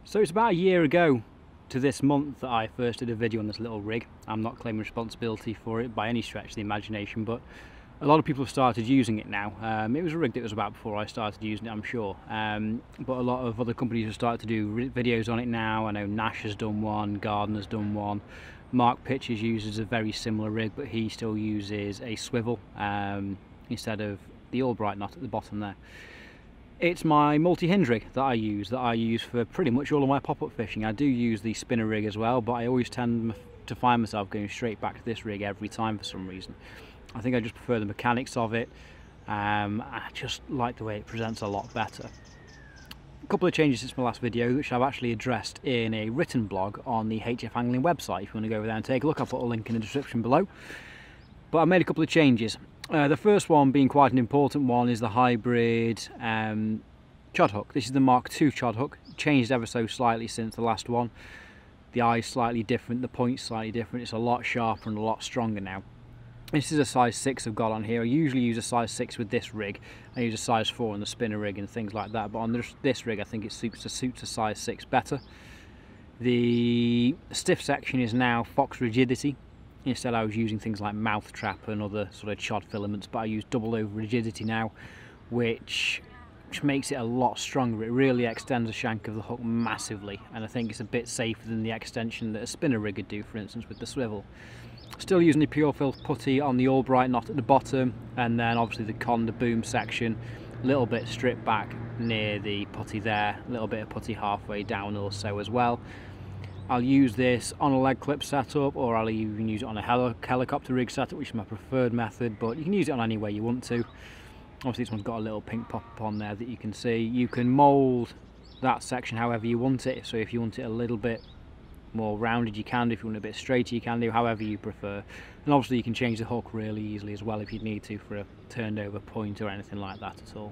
So it's about a year ago to this month that I first did a video on this little rig. I'm not claiming responsibility for it by any stretch of the imagination, but a lot of people have started using it now. It was a rig that was about before I started using it, I'm sure. But a lot of other companies have started to do videos on it now. I know Nash has done one, Gardner's done one. Mark Pitchers uses a very similar rig, but he still uses a swivel instead of the Albright knot at the bottom there. It's my multi-hinge rig that I use for pretty much all of my pop-up fishing. I do use the spinner rig as well, but I always tend to find myself going straight back to this rig every time for some reason. I think I just prefer the mechanics of it. I just like the way it presents a lot better. A couple of changes since my last video, which I've actually addressed in a written blog on the HF Angling website. If you want to go over there and take a look, I'll put a link in the description below. But I made a couple of changes. The first one, being quite an important one, is the hybrid chod hook. This is the Mark II chod hook. Changed ever so slightly since the last one. The eye's slightly different, the point's slightly different. It's a lot sharper and a lot stronger now. This is a size 6 I've got on here. I usually use a size 6 with this rig. I use a size 4 on the spinner rig and things like that, but on this rig I think it suits a size 6 better. The stiff section is now Fox rigidity. Instead I was using things like mouth trap and other sort of chod filaments, but I use double over rigidity now, which makes it a lot stronger. It really extends the shank of the hook massively, and I think it's a bit safer than the extension that a spinner rig would do, for instance, with the swivel. Still using the pure fill putty on the Albright knot at the bottom, and then obviously the boom section, a little bit stripped back near the putty there, a little bit of putty halfway down or so as well. I'll use this on a leg clip setup, or I'll even use it on a helicopter rig setup, which is my preferred method, but you can use it on any way you want to. Obviously this one's got a little pink pop-up on there that you can see. You can mould that section however you want it, so if you want it a little bit more rounded you can do, if you want it a bit straighter you can do, however you prefer. And obviously you can change the hook really easily as well if you need to for a turned over point or anything like that at all.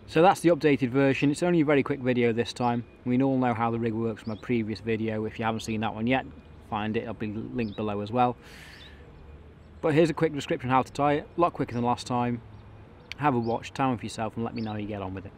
So that's the updated version. It's only a very quick video this time. We all know how the rig works from my previous video. If you haven't seen that one yet, find it, it'll be linked below as well. But here's a quick description of how to tie it, a lot quicker than last time. Have a watch, tie one for yourself and let me know how you get on with it.